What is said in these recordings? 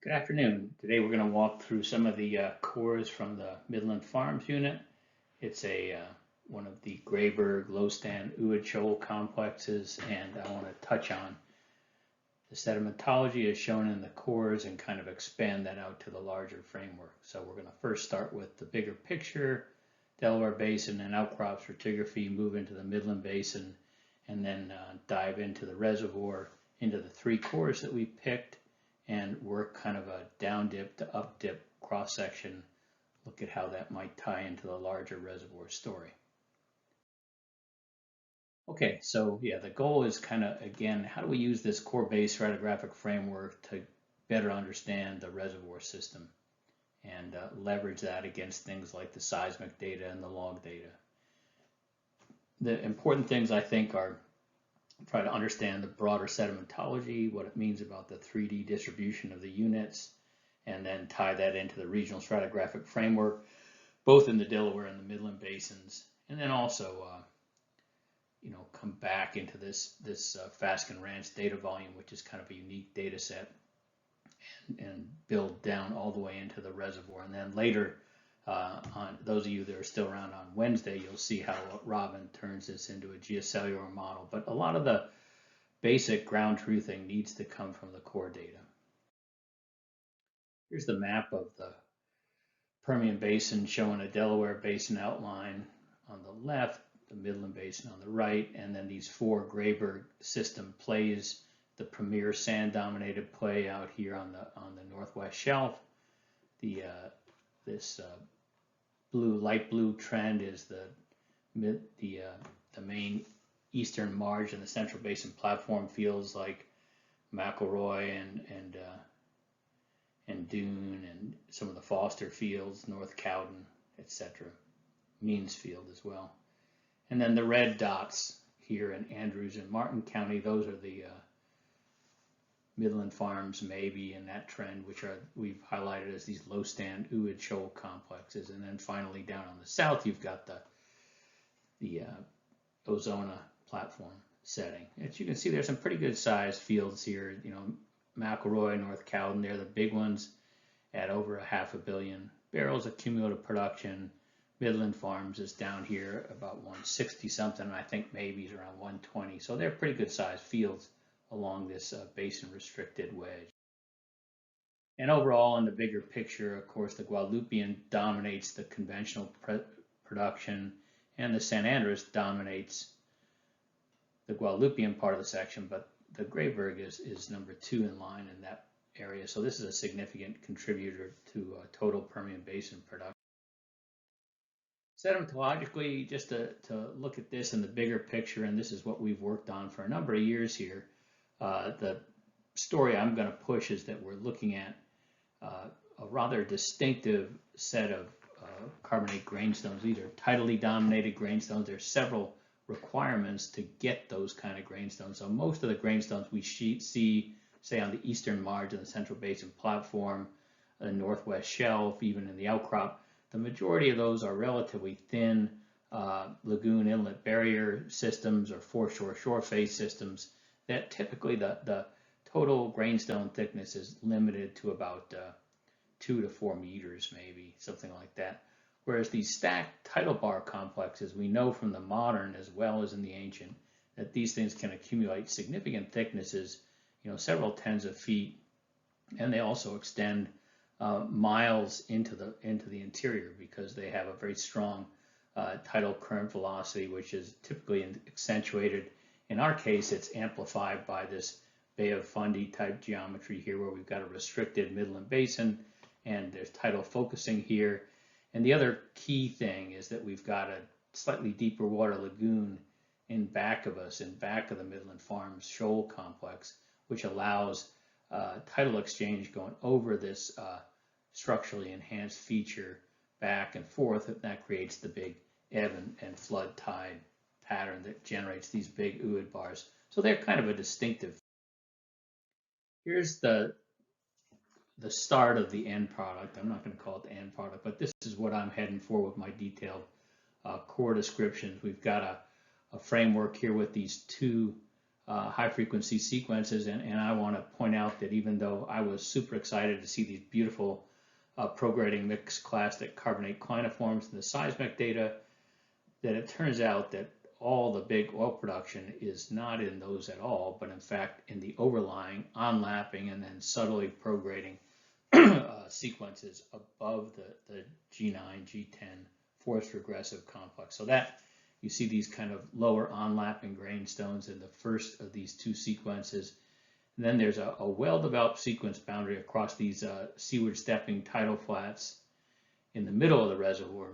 Good afternoon. Today we're going to walk through some of the cores from the Midland Farms unit. It's one of the Grayberg low-stand Uid shoal complexes, and I want to touch on the sedimentology as shown in the cores and kind of expand that out to the larger framework. So we're going to first start with the bigger picture, Delaware Basin and outcrop stratigraphy, move into the Midland Basin, and then dive into the reservoir, into the three cores that we picked, and work kind of a down dip to up dip cross section, look at how that might tie into the larger reservoir story. Okay, so yeah, the goal is kind of, again, how do we use this core-based stratigraphic framework to better understand the reservoir system and leverage that against things like the seismic data and the log data. The important things, I think, are try to understand the broader sedimentology, what it means about the 3D distribution of the units, and then tie that into the regional stratigraphic framework, both in the Delaware and the Midland basins, and then also, come back into this Fasken Ranch data volume, which is kind of a unique data set, and build down all the way into the reservoir. And then later, on those of you that are still around on Wednesday, you'll see how Robin turns this into a geocellular model. But a lot of the basic ground truthing needs to come from the core data. Here's the map of the Permian Basin showing a Delaware Basin outline on the left, the Midland Basin on the right, and then these four Grayberg system plays, the premier sand-dominated play out here on the northwest shelf. This light blue trend is the main eastern margin, the Central Basin platform fields like McElroy and Dune and some of the Foster fields, North Cowden, etc. Means Field as well. And then the red dots here in Andrews and Martin County, those are the Midland Farms, maybe, in that trend, which we've highlighted as these low-stand Uid shoal complexes. And then finally down on the south, you've got the Ozona platform setting. As you can see, there's some pretty good sized fields here. McElroy, North Cowden, they're the big ones at over 500 million barrels of cumulative production. Midland Farms is down here about 160 something, and I think maybe is around 120. So they're pretty good sized fields along this basin restricted wedge. And overall, in the bigger picture, of course, the Guadalupian dominates the conventional production, and the San Andres dominates the Guadalupian part of the section, but the Grayberg is number 2 in line in that area. So this is a significant contributor to total Permian Basin production. Sedimentologically, just to look at this in the bigger picture, and this is what we've worked on for a number of years here, the story I'm going to push is that we're looking at a rather distinctive set of carbonate grainstones. These are tidally dominated grainstones. There's several requirements to get those kind of grainstones. So most of the grainstones we see, say, on the eastern margin of the Central Basin platform, the northwest shelf, even in the outcrop, the majority of those are relatively thin lagoon inlet barrier systems or foreshore shore face systems that typically the total grainstone thickness is limited to about 2 to 4 meters, maybe, something like that. Whereas these stacked tidal bar complexes, we know from the modern as well as in the ancient that these things can accumulate significant thicknesses, several tens of feet, and they also extend miles into the interior because they have a very strong tidal current velocity, which is typically accentuated. In our case, it's amplified by this Bay of Fundy type geometry here, where we've got a restricted Midland Basin, and there's tidal focusing here. And the other key thing is that we've got a slightly deeper water lagoon in back of us, in back of the Midland Farms shoal complex, which allows tidal exchange going over this structurally enhanced feature back and forth, and that creates the big ebb and flood tide pattern that generates these big Uid bars. So they're kind of a distinctive. Here's the start of the end product. I'm not going to call it the end product, but this is what I'm heading for with my detailed core descriptions. We've got a framework here with these two high frequency sequences. And I want to point out that even though I was super excited to see these beautiful prograding mixed clastic carbonate cliniforms in the seismic data, that it turns out that all the big oil production is not in those at all, but in fact in the overlying onlapping and then subtly prograding sequences above the G9, G10 forced regressive complex. So that you see these kind of lower onlapping grainstones in the first of these two sequences. And then there's a well-developed sequence boundary across these seaward stepping tidal flats in the middle of the reservoir.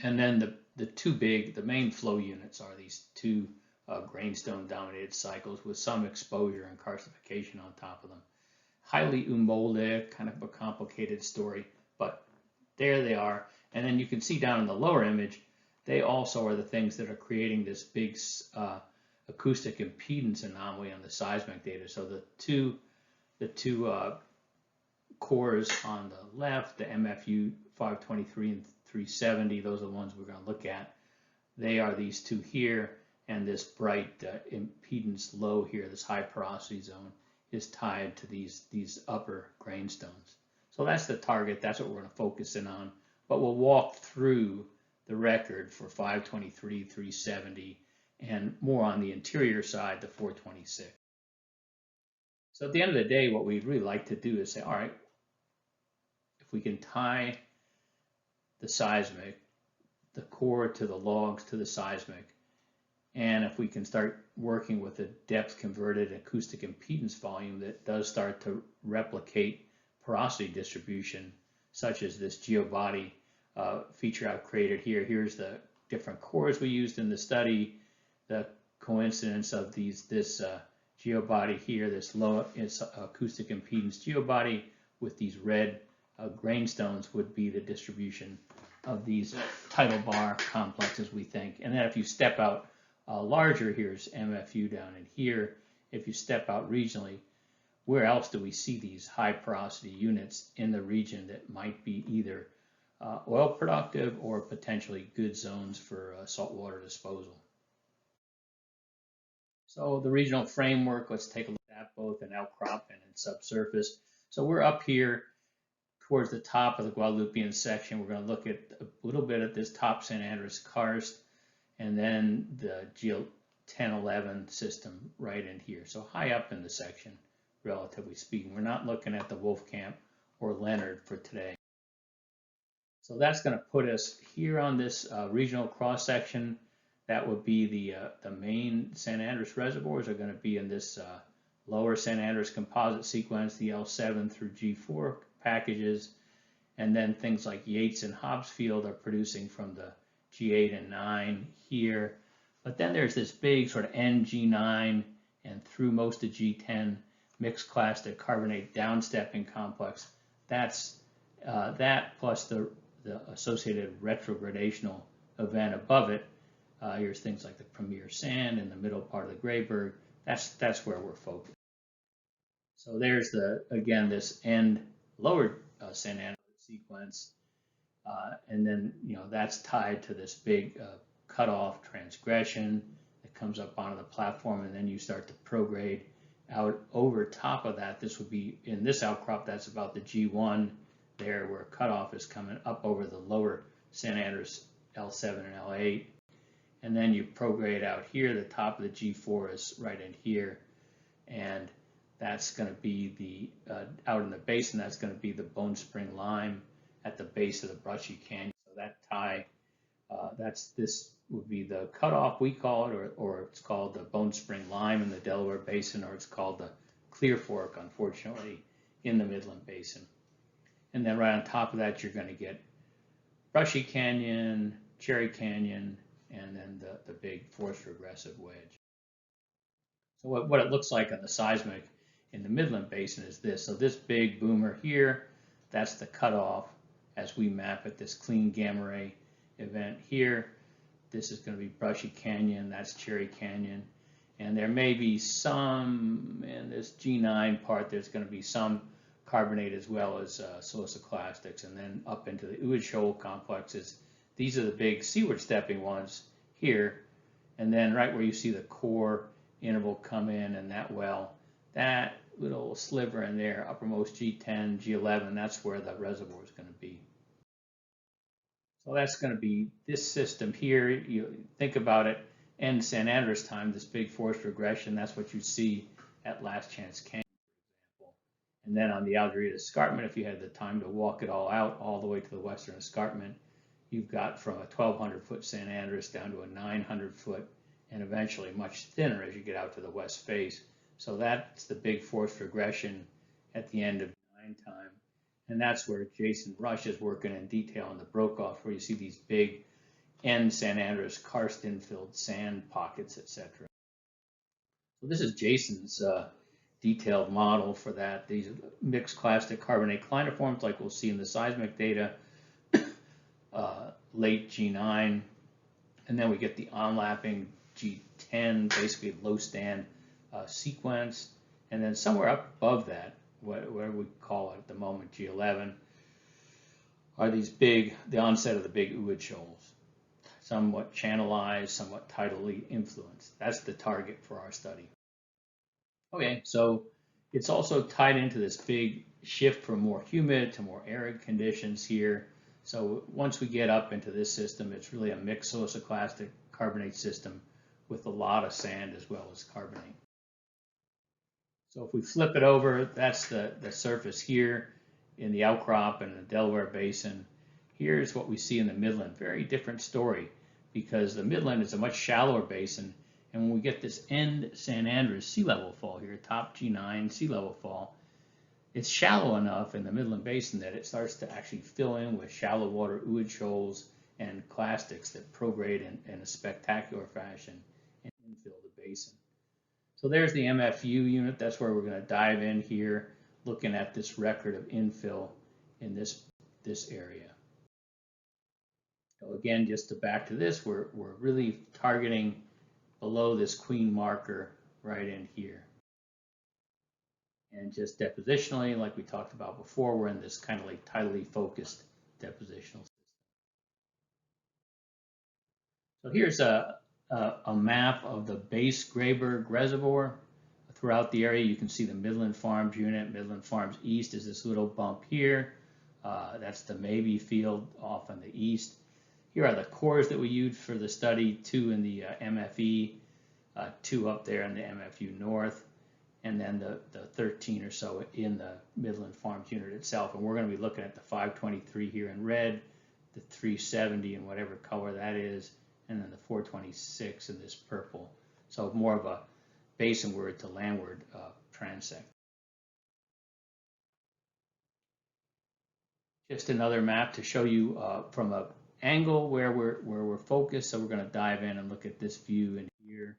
And then the main flow units are these two grainstone dominated cycles with some exposure and karstification on top of them. Highly umolde, kind of a complicated story, but there they are. And then you can see down in the lower image, they also are the things that are creating this big acoustic impedance anomaly on the seismic data. So the two cores on the left, the MFU 523 and 370, those are the ones we're going to look at. They are these two here, and this bright impedance low here, this high porosity zone, is tied to these upper grainstones. So that's the target. That's what we're going to focus in on. But we'll walk through the record for 523, 370, and more on the interior side, the 426. So at the end of the day, what we'd really like to do is say, all right, if we can tie the seismic, the core to the logs to the seismic, and if we can start working with a depth converted acoustic impedance volume that does start to replicate porosity distribution, such as this geobody feature I've created here. Here's the different cores we used in the study, the coincidence of this geobody here, this low acoustic impedance geobody with these red grainstones would be the distribution of these tidal bar complexes, we think. And then if you step out larger, here's MFU down in here. If you step out regionally, where else do we see these high porosity units in the region that might be either oil productive or potentially good zones for saltwater disposal? So the regional framework, let's take a look at both in outcrop and in subsurface. So we're up here towards the top of the Guadalupean section. We're going to look at a little bit at this top San Andres karst, and then the GL1011 system right in here. So high up in the section, relatively speaking. We're not looking at the Wolfcamp or Leonard for today. So that's going to put us here on this regional cross section. That would be the main San Andres reservoirs are going to be in this lower San Andres composite sequence, the L7 through G4 packages, and then things like Yates and Hobbsfield are producing from the G8 and 9 here. But then there's this big sort of NG9 and through most of G10 mixed clastic carbonate downstepping complex. That's that plus the associated retrogradational event above it. Here's things like the Premier Sand in the middle part of the Grayberg. That's where we're focused. So there's again this end lower San Andres sequence, and then that's tied to this big cutoff transgression that comes up onto the platform, and then you start to prograde out over top of that. This would be in this outcrop. That's about the G1 there, where cutoff is coming up over the lower San Andres L7 and L8. And then you prograde out here. The top of the G4 is right in here, and that's going to be the out in the basin. That's going to be the Bone Spring Lime at the base of the Brushy Canyon. So that tie, this would be the cutoff, we call it, or it's called the Bone Spring Lime in the Delaware Basin, or it's called the Clear Fork, unfortunately, in the Midland Basin. And then right on top of that, you're going to get Brushy Canyon, Cherry Canyon, and then the big forced regressive wedge. So what it looks like on the seismic in the Midland Basin is this. So this big boomer here, that's the cutoff as we map it, this clean gamma ray event here. This is going to be Brushy Canyon, that's Cherry Canyon. And there may be some, in this G9 part, there's going to be some carbonate as well as siliciclastics, and then up into the Uid Shoal complexes. These are the big seaward stepping ones here, and then right where you see the core interval come in, and that well, that little sliver in there, uppermost G10, G11, that's where the reservoir is going to be. So that's going to be this system here. You think about it, end San Andreas time, this big forced regression, that's what you see at Last Chance Canyon, for example. And then on the Algerita Escarpment, if you had the time to walk it all out, all the way to the Western Escarpment, you've got from a 1,200-foot San Andreas down to a 900-foot, and eventually much thinner as you get out to the west face. So that's the big forced regression at the end of 9 time. And that's where Jason Rush is working in detail on the Brokoff, where you see these big end San Andreas karst-infilled sand pockets, etc. So this is Jason's detailed model for that. These mixed clastic carbonate cliniforms, like we'll see in the seismic data, late G9, and then we get the onlapping G10, basically low stand sequence, and then somewhere up above that, whatever we call it at the moment, G11, are these big, the onset of the big Uid shoals, somewhat channelized, somewhat tidally influenced. That's the target for our study. Okay, so it's also tied into this big shift from more humid to more arid conditions here. So once we get up into this system, it's really a mixed siliciclastic carbonate system with a lot of sand as well as carbonate. So if we flip it over, that's the surface here in the outcrop and the Delaware Basin. Here's what we see in the Midland. Very different story, because the Midland is a much shallower basin, and when we get this end San Andreas sea level fall here, top G9 sea level fall, it's shallow enough in the Midland Basin that it starts to actually fill in with shallow water Uid shoals and clastics that prograde in a spectacular fashion and infill the basin. So there's the MFU unit. That's where we're going to dive in here, looking at this record of infill in this area. So again, just to back to this, we're really targeting below this queen marker right in here. And just depositionally, like we talked about before, we're in this kind of like tidally focused depositional system. So here's a map of the base Grayburg Reservoir throughout the area. You can see the Midland Farms unit. Midland Farms East is this little bump here. That's the Maybe field off on the east. Here are the cores that we used for the study, 2 in the MFE, 2 up there in the MFU North, and then the 13 or so in the Midland Farms unit itself. And we're going to be looking at the 523 here in red, the 370 in whatever color that is, and then the 426 in this purple. So more of a basinward to landward transect. Just another map to show you from an angle where we're focused. So we're going to dive in and look at this view in here.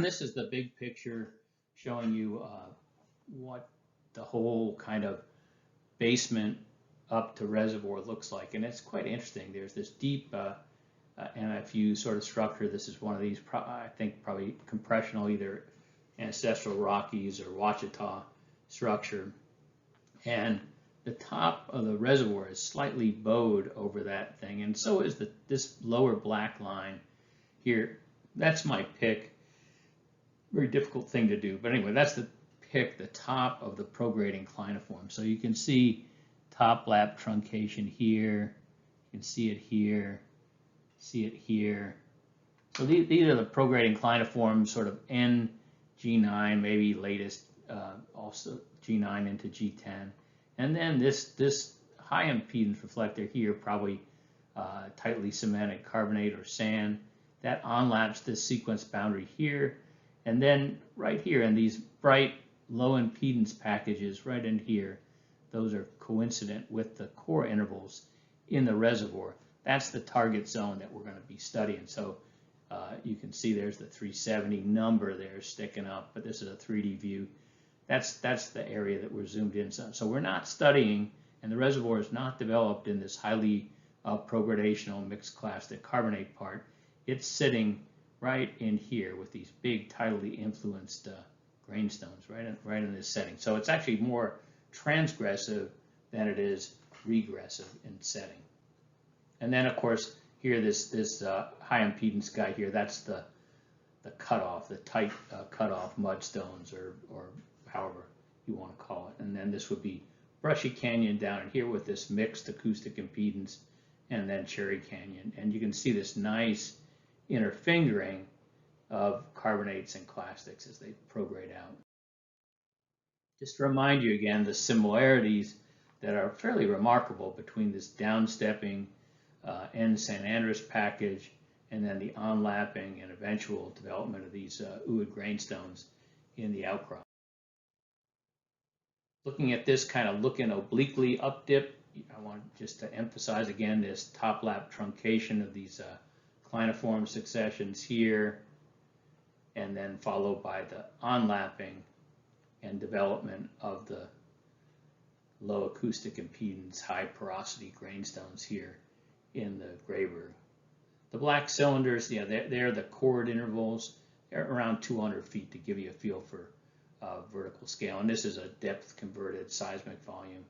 This is the big picture showing you what the whole kind of basement up to reservoir looks like, and it's quite interesting. There's this deep MFU sort of structure. This is one of these, I think, probably compressional, either ancestral Rockies or Ouachita structure, and the top of the reservoir is slightly bowed over that thing, and so is this lower black line here. That's my pick. Very difficult thing to do, but anyway, that's the top of the prograding cliniform. So you can see top lap truncation here. You can see it here. See it here. So these are the prograding cliniforms, sort of N G9, maybe latest also G9 into G10, and then this high impedance reflector here, probably tightly cemented carbonate or sand, that onlaps this sequence boundary here. And then right here in these bright low impedance packages right in here, those are coincident with the core intervals in the reservoir. That's the target zone that we're going to be studying. So you can see there's the 370 number there sticking up, but this is a 3D view. That's the area that we're zoomed in on. So we're not studying, and the reservoir is not developed in this highly progradational mixed clastic carbonate part. It's sitting right in here with these big tidally influenced grainstones right in this setting. So it's actually more transgressive than it is regressive in setting. And then of course here this high impedance guy here, that's the cutoff, the tight cutoff mudstones, or however you want to call it. And then this would be Brushy Canyon down in here with this mixed acoustic impedance, and then Cherry Canyon. And you can see this nice interfingering of carbonates and clastics as they prograde out. Just to remind you again, the similarities that are fairly remarkable between this downstepping N. San Andres package and then the onlapping and eventual development of these Uid grainstones in the outcrop. Looking at this kind of looking obliquely up dip, I want just to emphasize again this top lap truncation of these cliniform successions here, and then followed by the onlapping and development of the low acoustic impedance, high porosity grainstones here in the Grayberg. The black cylinders, yeah, they're the chord intervals. They're around 200 feet to give you a feel for vertical scale. And this is a depth converted seismic volume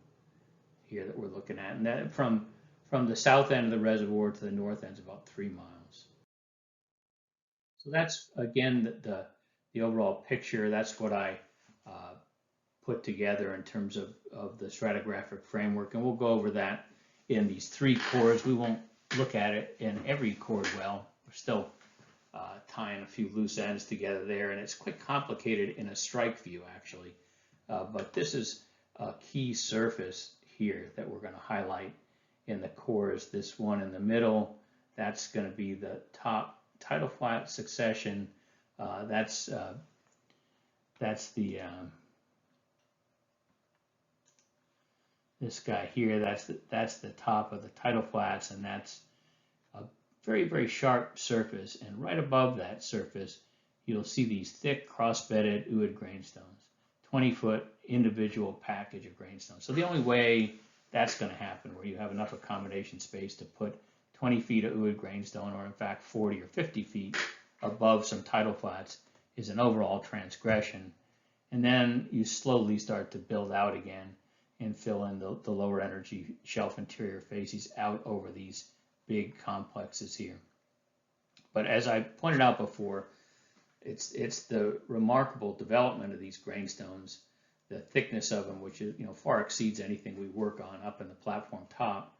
here that we're looking at. And that from the south end of the reservoir to the north end is about 3 miles. So that's, again, the overall picture. That's what I put together in terms of the stratigraphic framework. And we'll go over that in these 3 cores. We won't look at it in every chord well. We're still tying a few loose ends together there, and it's quite complicated in a strike view actually. But this is a key surface here that we're going to highlight in the cores. This one in the middle, that's going to be the top tidal flat succession. That's the this guy here. That's the top of the tidal flats, and that's a very, very sharp surface. And right above that surface, you'll see these thick cross-bedded Uid grainstones, 20-foot individual package of grainstones. So the only way that's going to happen, where you have enough accommodation space to put 20 feet of Uid grainstone, or in fact 40 or 50 feet above some tidal flats, is an overall transgression. And then you slowly start to build out again and fill in the lower energy shelf interior facies out over these big complexes here. But as I pointed out before, it's the remarkable development of these grainstones, the thickness of them, which is, far exceeds anything we work on up in the platform top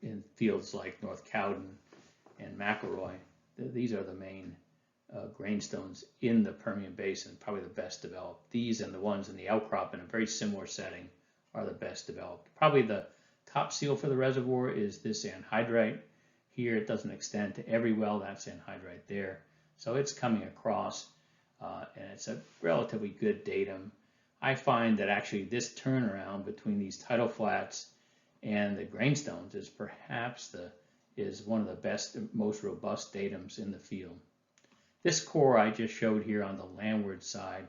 in fields like North Cowden and McElroy. These are the main grainstones in the Permian Basin, probably the best developed. These and the ones in the outcrop in a very similar setting are the best developed. Probably the top seal for the reservoir is this anhydrite here. It doesn't extend to every well. That's anhydrite there. So it's coming across, and it's a relatively good datum. I find that actually this turnaround between these tidal flats and the grainstones is perhaps is one of the best, most robust datums in the field. This core I just showed here on the landward side,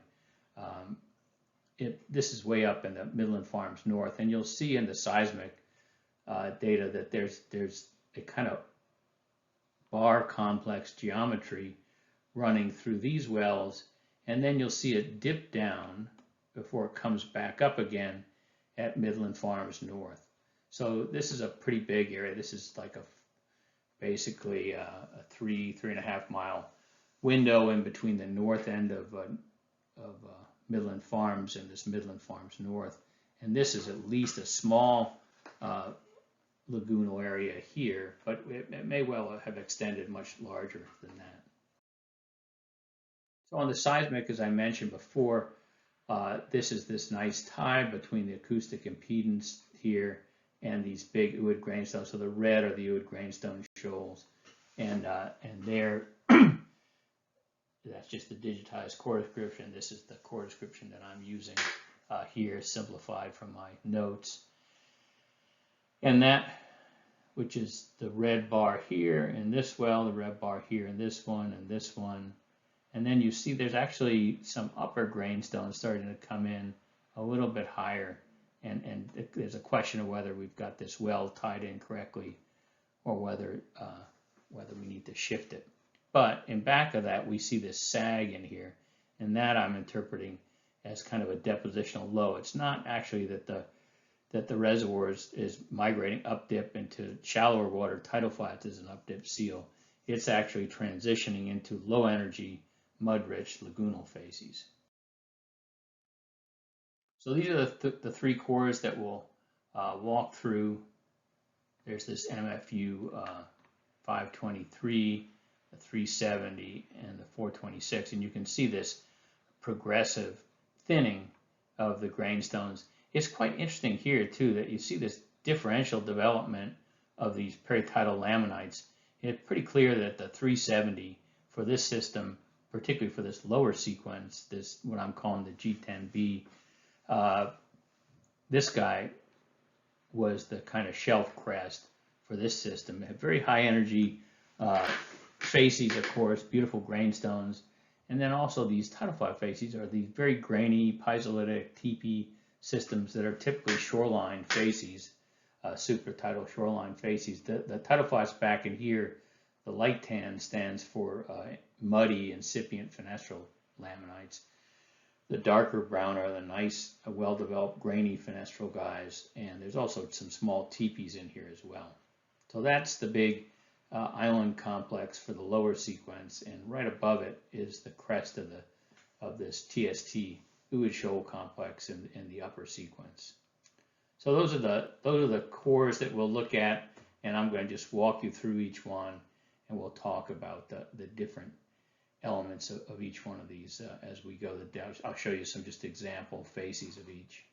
this is way up in the Midland Farms North, and you'll see in the seismic data that there's a kind of bar complex geometry running through these wells, and then you'll see it dip down before it comes back up again at Midland Farms North. So this is a pretty big area. This is like basically a 3.5 mile window in between the north end of Midland Farms and this Midland Farms North. And this is at least a small lagoonal area here, but it may well have extended much larger than that. So on the seismic, as I mentioned before, this is this nice tie between the acoustic impedance here and these big Uid grainstones. So the red are the Uid grainstone shoals, and there, that's just the digitized core description. This is the core description that I'm using here, simplified from my notes. And that, which is the red bar here in this well, the red bar here in this one, and this one. And then you see there's actually some upper grainstones starting to come in a little bit higher. And there's a question of whether we've got this well tied in correctly, or whether we need to shift it. But in back of that, we see this sag in here, and that I'm interpreting as kind of a depositional low. It's not actually that the reservoir is migrating up dip into shallower water. Tidal flats is an up dip seal. it's actually transitioning into low energy, mud-rich lagoonal facies. So these are the three cores that we'll walk through. There's this MFU 523, the 370, and the 426, and you can see this progressive thinning of the grainstones. It's quite interesting here too that you see this differential development of these peritidal laminites. It's pretty clear that the 370 for this system, particularly for this lower sequence, this what I'm calling the G10B, this guy was the kind of shelf crest for this system. It had very high energy facies, of course, beautiful grainstones. And then also these tidal fly facies are these very grainy piezolytic teepee systems that are typically shoreline facies, supratidal shoreline facies. The tidal flies back in here, the light tan stands for muddy incipient fenestral laminites. The darker brown are the nice, well-developed grainy fenestral guys, and there's also some small teepees in here as well. So that's the big island complex for the lower sequence, and right above it is the crest of this TST Uid Shoal complex in the upper sequence. So those are the cores that we'll look at, and I'm going to just walk you through each one, and we'll talk about the different elements of each one of these as we go down. I'll show you some just example facies of each.